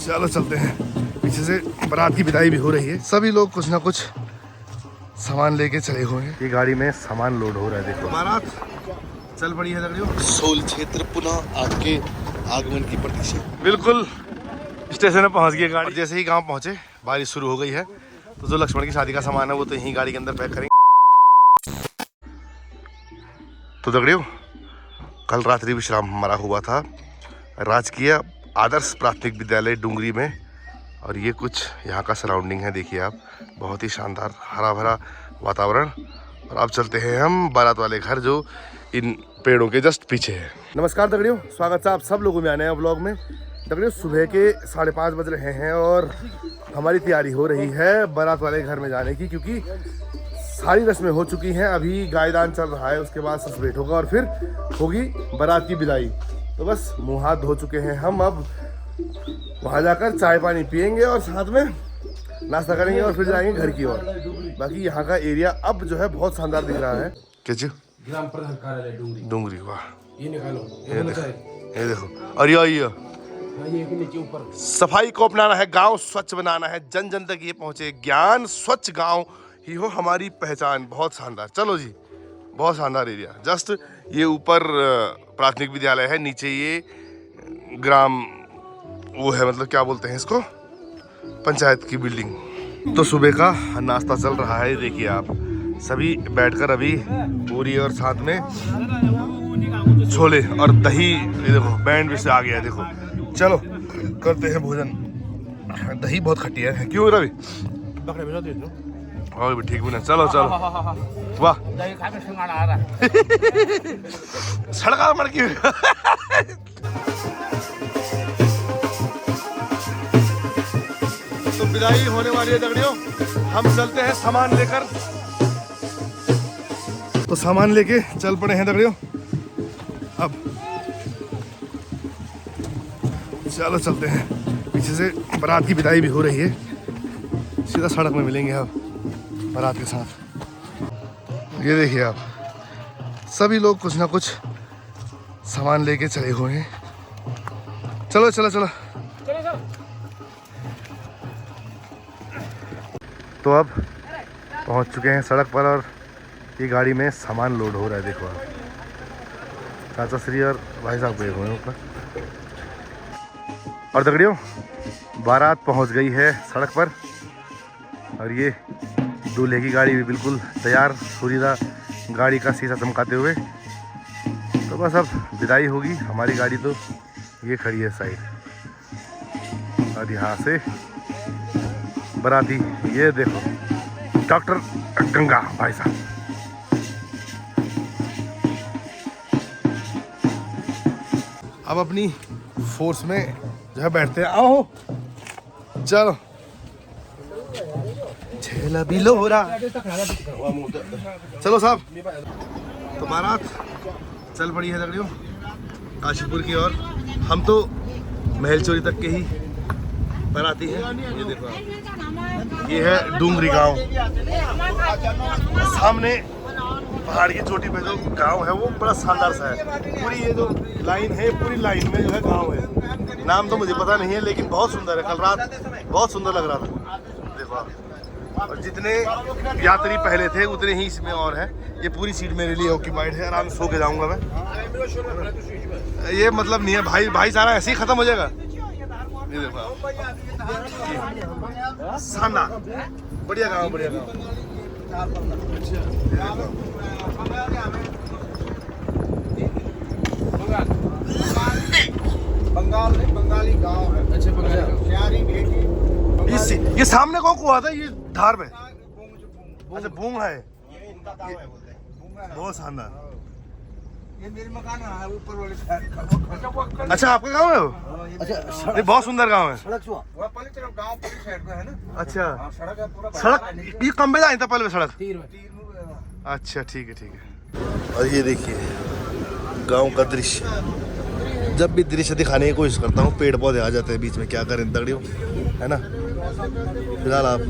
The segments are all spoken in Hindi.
चलो चलते हैं। पीछे से बारात की विदाई भी हो रही है। सभी लोग कुछ ना कुछ सामान लेके चले हुए हैं। ये गाड़ी में सामान लोड हो रहा है। देखो बारात चल पड़ी है लड़कियों। सोल क्षेत्र पुनः आपके आगमन की प्रतीक्षा। बिल्कुल स्टेशन में पहुंच गई गाड़ी। जैसे ही गांव पहुंचे बारिश शुरू हो गई है, तो जो लक्ष्मण की शादी का सामान है वो तो यहीं गाड़ी के अंदर पैक करेंगे। तो दगड़ियों कल रात्रि विश्राम हमारा हुआ था राजकीय आदर्श प्राथमिक विद्यालय डुंगरी में, और ये कुछ यहाँ का सराउंडिंग है। देखिए आप, बहुत ही शानदार हरा भरा वातावरण। और अब चलते हैं हम बारात वाले घर, जो इन पेड़ों के जस्ट पीछे है। नमस्कार दगड़ियों, स्वागत है आप सब लोगों में आने हैं व्लॉग में। दगड़ियों सुबह के 5:30 बज रहे हैं और हमारी तैयारी हो रही है बारात वाले घर में जाने की, क्योंकि सारी रस्में हो चुकी हैं। अभी गायदान चल रहा है, उसके बाद ससवेट होगा और फिर होगी बारात की विदाई। तो बस मुँह हाथ धो चुके हैं हम, अब वहाँ जाकर चाय पानी पियेंगे और साथ में नाश्ता करेंगे और फिर जाएंगे घर की ओर। बाकी यहाँ का एरिया अब जो है बहुत शानदार दिख रहा है। क्या चीज? ग्राम प्रधान कार्यालय डुंगरी। वाह, ये निकालो, ये देखो। और ये नीचे ऊपर सफाई को अपनाना है, गांव स्वच्छ बनाना है, जन जन तक ये पहुंचे ज्ञान। स्वच्छ गांव ही हो हमारी पहचान। बहुत शानदार। चलो जी, बहुत शानदार एरिया। जस्ट ये ऊपर प्राथमिक विद्यालय है, नीचे ये ग्राम वो है, मतलब क्या बोलते हैं इसको, पंचायत की बिल्डिंग। तो सुबह का नाश्ता चल रहा है। देखिए आप सभी बैठकर अभी पूरी और साथ में छोले और दही। ये देखो बैंड भी से आ गया है। देखो चलो करते हैं भोजन। दही बहुत खट्टी है, क्यों रवि? और भी ठीक भी ना। चलो चलो। वाह सड़का मड़की। तो विदाई होने वाली है दगड़ियों, हम चलते हैं सामान लेकर। तो सामान लेके चल पड़े हैं दगड़ियों। अब चलो चलते हैं। पीछे से बारात की विदाई भी हो रही है। सीधा सड़क में मिलेंगे अब बारात के साथ। ये देखिए आप, सभी लोग कुछ ना कुछ सामान लेके चले हुए हैं। चलो चलो चलो। तो अब पहुंच चुके हैं सड़क पर और ये गाड़ी में सामान लोड हो रहा है। देखो आप, चाचा श्री और भाई साहब गए हुए हैं ऊपर। और दगड़ियों बारात पहुंच गई है सड़क पर, और ये दूल्हे की गाड़ी भी बिल्कुल तैयार, सूरीदा गाड़ी का शीशा चमकाते हुए। तो बस अब विदाई होगी। हमारी गाड़ी तो ये खड़ी है साइड, और यहाँ से बाराती ये देखो डॉक्टर गंगा भाई साहब। अब अपनी फोर्स में जो है बैठते हैं। आओ चलो। छेला बिलोरा। चलो साहब। तो बारात चल पड़ी है लड़कियों काशीपुर की ओर। हम तो महल चोरी तक के ही बाराती हैं। ये देखो आप, ये है डुंगरी गांव। सामने पहाड़ की चोटी पे जो गांव है वो बड़ा शानदार सा है। पूरी ये जो लाइन है, पूरी लाइन में जो है गांव है। नाम तो मुझे पता नहीं है, लेकिन बहुत सुंदर है। कल रात बहुत सुंदर लग रहा था। देखो आप, और जितने यात्री पहले थे उतने ही इसमें और है। ये पूरी सीट मेरे लिए ऑक्यूपाइड है, आराम से सो के जाऊंगा मैं। ये मतलब नहीं है भाई सारा ऐसे ही खत्म हो जाएगा। ये देखो शानदार, बढ़िया गाँव, बढ़िया गाँव। बंगाली गांव है। अच्छे बंगाली ये सामने कौन कुआ था? ये धार में। अच्छा बूंग है। बहुत शानदार। ये मेरे मकान है ऊपर वाले साइड। अच्छा आपका गांव है वो? अच्छा ये बहुत सुंदर गांव है। सड़क वो पहले तरफ गांव पूरी साइड में है ना। अच्छा सड़क है पूरा। सड़क ये कम जाए था पहले सड़क। तीर अच्छा ठीक है। और ये देखिए गांव का दृश्य। जब भी दृश्य दिखाने की कोशिश करता हूँ पेड़ पौधे आ जाते हैं बीच में, क्या करें दगड़ियों, है ना। फिलहाल आप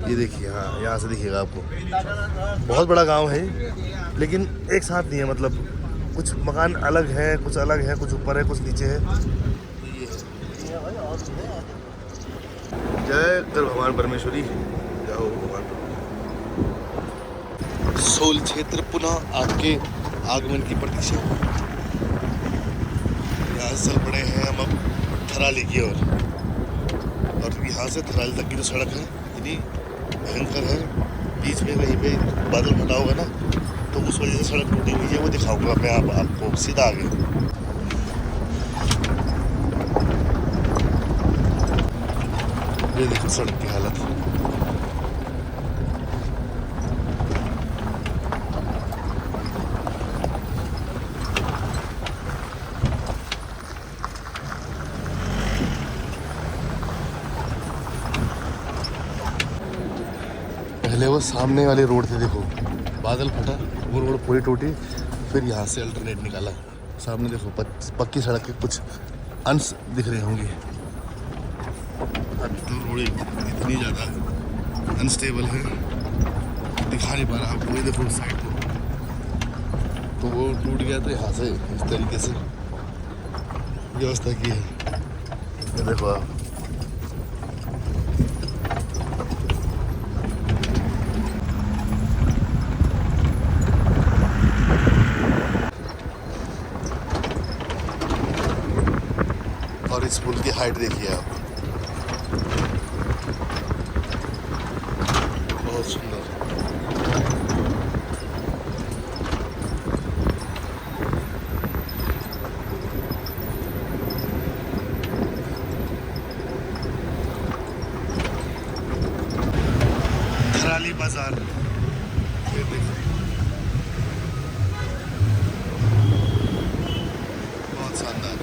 ये देखिए, हाँ यहाँ से दिखिएगा आपको। बहुत बड़ा गांव है लेकिन एक साथ नहीं है, मतलब कुछ मकान अलग है, कुछ ऊपर है, कुछ नीचे है। शंकर भगवान परमेश्वरी जाओ भगवान। सोल क्षेत्र पुनः आपके आगमन की प्रतीक्षा। यहाँ चल पड़े हैं हम अब थराली की ओर, और यहाँ से थराली तक की जो सड़क है इतनी भयंकर है, बीच में कहीं पे बादल फटा होगा ना तो उस वजह से सड़क टूटी हुई है, वो दिखाऊंगा मैं आपको सीधा आगे। ये देखो सड़क की हालत। पहले वो सामने वाले रोड थे, देखो बादल फटा, वो रोड पूरी टूटी, फिर यहाँ से अल्टरनेट निकाला। सामने देखो पक्की सड़क के कुछ अंश दिख रहे होंगे। अब तो रोड इतनी ज़्यादा अनस्टेबल है, दिखा नहीं पा रहा आपको। ये देखो साइड को तो वो टूट गया, तो यहाँ से इस तरीके से व्यवस्था की है। ये देखो आप, और इस पुल की हाइट देखिए आप, बहुत सुंदर। थराली बाजार, ये देखो बहुत शानदार।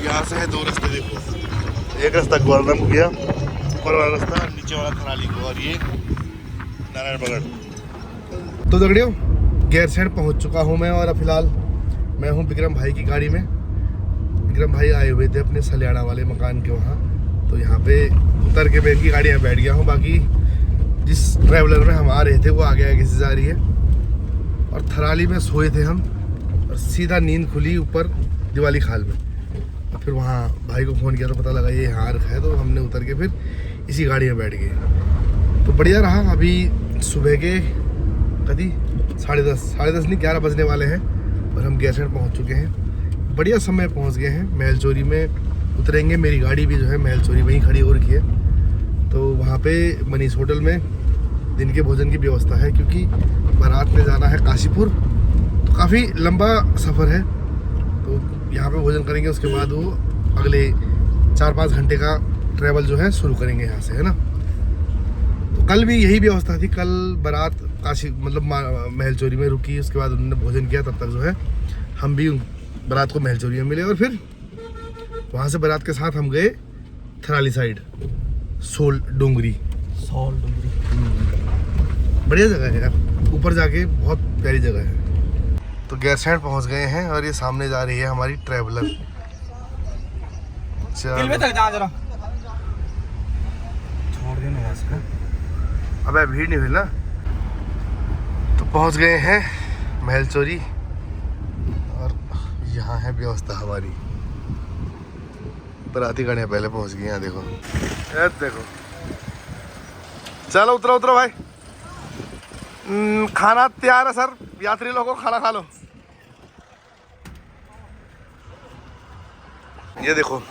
यहाँ से है दो रास्ते, देखो एक रास्ता ग्वालरम गया, ऊपर वाला रास्ता नीचे वाला थराली को, और ये नारायण बगड़। तो दगड़ियों गैरसैंण पहुँच चुका हूँ मैं, और अब फिलहाल मैं हूँ विक्रम भाई की गाड़ी में। विक्रम भाई आए हुए थे अपने सलियाना वाले मकान के वहाँ, तो यहाँ पे उतर के मैं इनकी गाड़ी में बैठ गया हूँ। बाकी जिस ट्रैवलर में हम आ रहे थे वो आगे आगे से जा रही है, और थराली में सोए थे हम, और सीधा नींद खुली ऊपर दिवाली खाल में। फिर वहाँ भाई को फ़ोन किया तो पता लगा ये यहाँ रखा है, तो हमने उतर के फिर इसी गाड़ी में बैठ गए। तो बढ़िया रहा। अभी सुबह के कभी 10:30 नहीं 11 बजने वाले हैं, और हम गैरसैंण पहुँच चुके हैं। बढ़िया समय पहुँच गए हैं। महलचोरी में उतरेंगे, मेरी गाड़ी भी जो है महलचोरी वहीं खड़ी हो रखी है। तो वहाँ पे मनीष होटल में दिन के भोजन की व्यवस्था है, क्योंकि बारात में जाना है काशीपुर, तो काफ़ी लंबा सफ़र है। तो यहाँ पे भोजन करेंगे, उसके बाद वो अगले 4-5 घंटे का ट्रैवल जो है शुरू करेंगे यहाँ से, है ना। तो कल भी यही व्यवस्था थी। कल बारात काशी मतलब महलचोरी में रुकी, उसके बाद उन्होंने भोजन किया, तब तक जो है हम भी बारात को महलचोरी में मिले, और फिर वहाँ से बारात के साथ हम गए थराली साइड, सोल डोंगरी। बढ़िया जगह है यार, ऊपर जाके बहुत प्यारी जगह है। तो गैरसैंण पहुँच गए हैं, और ये सामने जा रही है हमारी ट्रैवलर। अबे भीड़ नहीं हुई ना। तो पहुँच गए हैं महलचोरी, और यहाँ है व्यवस्था हमारी। बराती गाड़ियाँ पहले पहुँच गई हैं, देखो यार, देखो। चलो उतरो उतरो भाई, खाना तैयार है सर, यात्री लोगों को खाना खा लो। ये देखो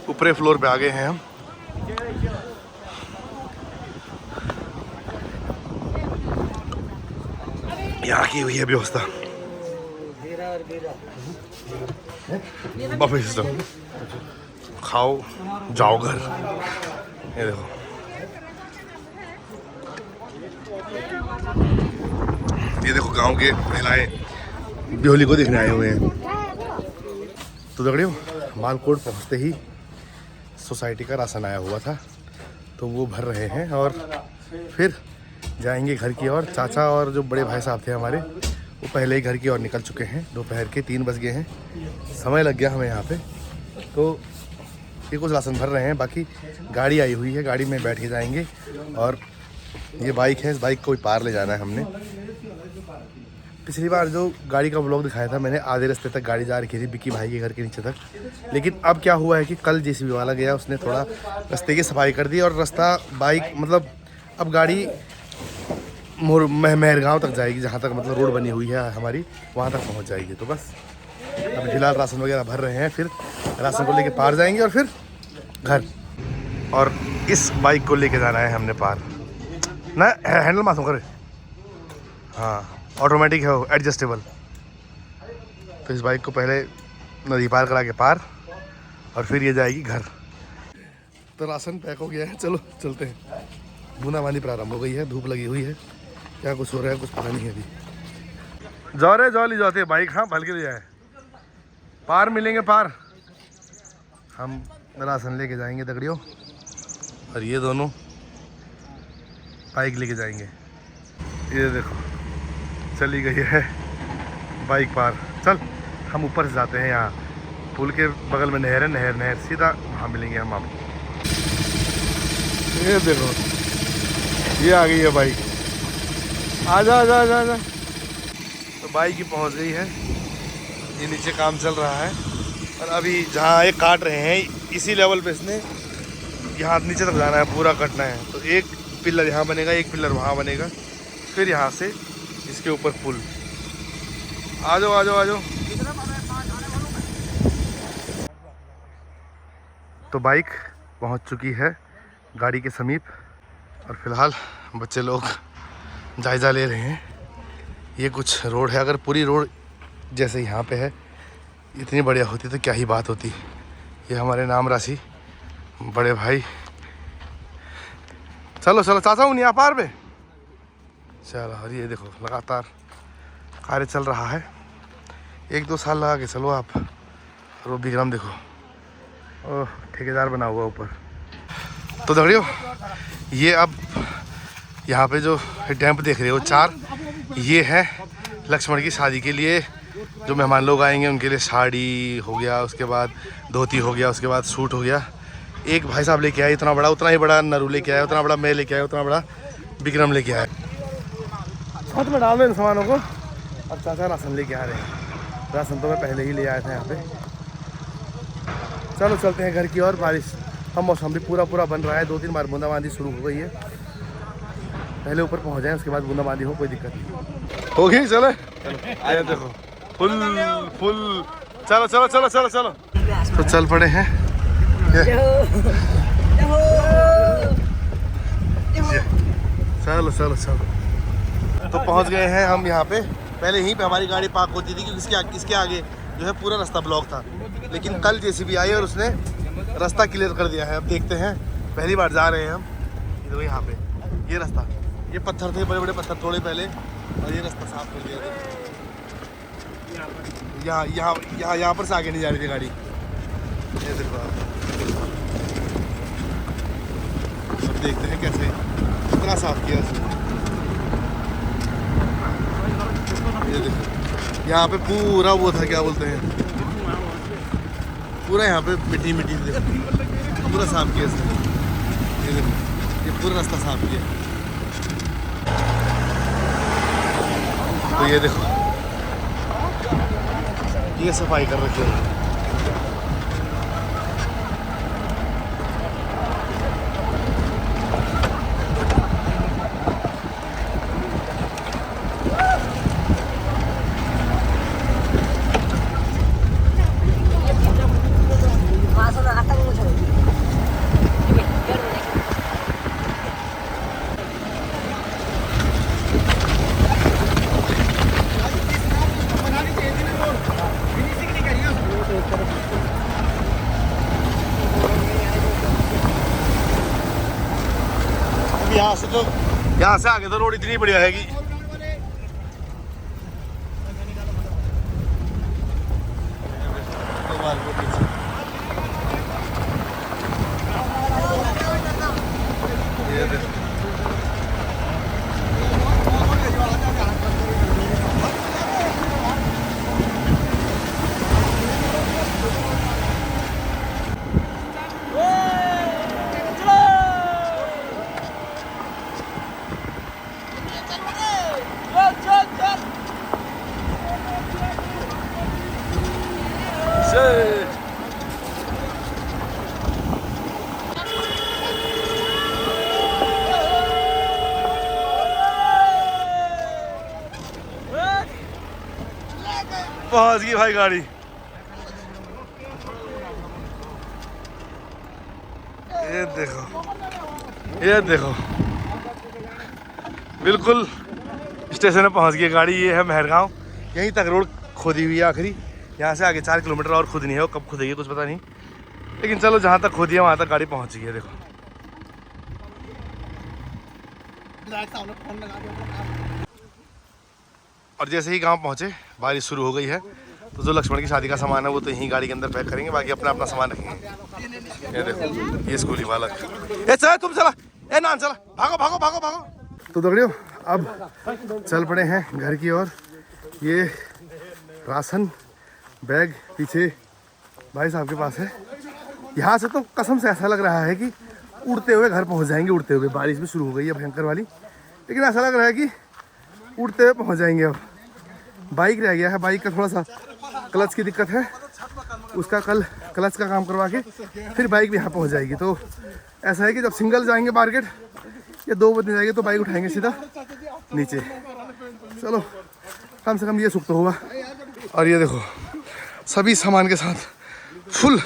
ऊपरे फ्लोर पे आ गए हैं हम। यहाँ की हुई है व्यवस्था, बफे सिस्टम, खाओ जाओ घर। ये देखो गांव के महिलाएं बिहोली को देखने आए हुए हैं। तो दगड़ियों मालकोट पहुंचते ही सोसाइटी का राशन आया हुआ था, तो वो भर रहे हैं, और फिर जाएंगे घर की ओर। चाचा और जो बड़े भाई साहब थे हमारे, वो पहले ही घर की ओर निकल चुके हैं। दोपहर के 3 बज गए हैं, समय लग गया हमें यहाँ पे। तो ये कुछ राशन भर रहे हैं, बाकी गाड़ी आई हुई है, गाड़ी में बैठ के जाएंगे। और ये बाइक है, इस बाइक को पार ले जाना है हमने। पिछली बार जो गाड़ी का व्लॉग दिखाया था मैंने, आधे रास्ते तक गाड़ी जा रखी थी बिक्की भाई के घर के नीचे तक। लेकिन अब क्या हुआ है कि कल जेसीबी वाला गया, उसने थोड़ा रास्ते की सफाई कर दी और रास्ता बाइक मतलब अब गाड़ी मेहरगांव तक जाएगी, जहाँ तक मतलब रोड बनी हुई है हमारी, वहाँ तक पहुँच जाएगी। तो बस अभी फिलहाल राशन वगैरह भर रहे हैं, फिर राशन को लेके पार जाएंगे और फिर घर। और इस बाइक को लेके जाना है हमने पार ना, हैंडल मासूं करे, हाँ ऑटोमेटिक है वो, एडजस्टेबल। तो इस बाइक को पहले नदी पार करा के पार और फिर ये जाएगी घर। तो राशन पैक हो गया है, चलो चलते हैं। बूंदाबांदी प्रारंभ हो गई है, धूप लगी हुई है, क्या कुछ हो रहा है कुछ पता नहीं है अभी। जाओ रे जाओ, ली जाते बाइक, हाँ भल के ले जाए, पार मिलेंगे पार। हम राशन लेके जाएंगे दगड़ियों, और ये दोनों बाइक लेके जाएंगे। ये देखो चली गई है बाइक पार। चल हम ऊपर से जाते हैं, यहाँ पुल के बगल में नहर है, नहर सीधा वहाँ मिलेंगे हम आपको। ये देखो ये आ गई है बाइक, आजा आजा आजा आजा। तो बाइक ही पहुँच गई है, ये नीचे काम चल रहा है और अभी जहाँ एक काट रहे हैं इसी लेवल पे इसने यहाँ नीचे तक जाना है, पूरा कटना है। तो एक पिलर यहाँ बनेगा, एक पिलर वहाँ बनेगा, फिर यहाँ से इसके ऊपर पुल। आ जाओ आ जाओ आ जाओ। तो बाइक पहुँच चुकी है गाड़ी के समीप और फिलहाल बच्चे लोग जायज़ा ले रहे हैं। ये कुछ रोड है, अगर पूरी रोड जैसे यहाँ पे है इतनी बढ़िया होती तो क्या ही बात होती। ये हमारे नाम राशि बड़े भाई, चलो चलो चाचा हूँ नहीं आप पार पे चलो। और ये देखो लगातार कार्य चल रहा है, 1-2 साल लगा के चलो आप। और वो विक्रम देखो, ओह ठेकेदार बना हुआ ऊपर। तो दगड़ियों ये अब यहाँ पे जो डैम्प देख रहे हो 4, ये है लक्ष्मण की शादी के लिए, जो मेहमान लोग आएंगे उनके लिए साड़ी हो गया, उसके बाद धोती हो गया, उसके बाद सूट हो गया। एक भाई साहब लेके आए इतना बड़ा, उतना ही बड़ा नरू लेके आया, उतना बड़ा मैं लेके आया, उतना बड़ा विक्रम लेके आया। छत में डाल दो इन सामानों को। अब चाचा राशन लेके आ रहे हैं, राशन तो मैं पहले ही ले आया था यहाँ पे। चलो चलते हैं घर की ओर। बारिश का मौसम भी पूरा बन रहा है, 2-3 बार बूंदाबांदी शुरू हो गई है। पहले ऊपर पहुँच जाए, उसके बाद बूंदाबांदी हो, कोई दिक्कत नहीं होगी। चले आया देखो फुल चलो चलो चलो चलो चलो। तो चल पड़े हैं, चलो चलो चलो। तो पहुंच गए हैं हम यहाँ पे। पहले यहीं पे हमारी गाड़ी पार्क होती थी क्योंकि इसके आगे जो है पूरा रास्ता ब्लॉक था, लेकिन कल जेसीबी आई और उसने रास्ता क्लियर कर दिया है। अब देखते हैं, पहली बार जा रहे हैं हम। तो यहाँ पे ये रास्ता, ये पत्थर थे, बड़े बड़े पत्थर तोड़े पहले और ये रास्ता साफ कर दिया। यहाँ पर से आगे नहीं जा रही थी गाड़ी। ये देखो आप, अब देखते हैं कैसे कितना साफ किया उसने। ये देखो यहाँ पे पूरा वो था, क्या बोलते हैं, पूरा यहाँ पे मिट्टी देखो, पूरा साफ किया इसने। ये देखो ये पूरा रास्ता साफ किया। तो ये देखो ये सफाई कर रखी है। यहाँ से आगे तो रोड इतनी बढ़िया है कि पहुंच गई भाई गाड़ी। ये देखो बिल्कुल स्टेशन में पहुंच गई गाड़ी। ये है मेहरगांव, यहीं तक रोड खोदी हुई है आखिरी। यहाँ से आगे 4 किलोमीटर और खुदनी है, वो कब खुदेगी कुछ पता नहीं, लेकिन चलो जहाँ तक खोदी है वहाँ तक गाड़ी पहुँच गई है। देखो और जैसे ही गांव पहुँचे बारिश शुरू हो गई है, तो जो लक्ष्मण की शादी का सामान है वो तो यहीं गाड़ी के अंदर पैक करेंगे, बाकी अपना अपना सामान रखेंगे। ये देखो ये स्कूली बालक, ए चला तुम चला, ए नान चला, भागो भागो भागो भागो। तो दगड़ियों अब चल पड़े हैं घर की ओर। ये राशन बैग पीछे भाई साहब के पास है। यहाँ से तो कसम से ऐसा लग रहा है कि उड़ते हुए घर पहुँच जाएंगे, उड़ते हुए। बारिश भी शुरू हो गई है भयंकर वाली, लेकिन ऐसा लग रहा है कि उड़ते हुए पहुँच जाएंगे। अब बाइक रह गया है, बाइक का थोड़ा सा क्लच की दिक्कत है, उसका कल क्लच का काम करवा के फिर बाइक भी यहाँ पहुँच जाएगी। तो ऐसा है कि जब सिंगल जाएंगे मार्केट या 2 बजे जाएंगे तो बाइक उठाएंगे सीधा नीचे। चलो कम से कम ये सुख तो हुआ। और ये देखो सभी सामान के साथ फुल,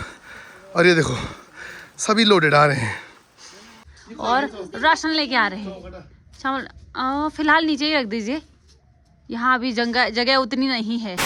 और ये देखो सभी लोडेड आ रहे हैं और राशन लेके आ रहे हैं। चावल फिलहाल नीचे ही रख दीजिए, यहाँ अभी जगह उतनी नहीं है।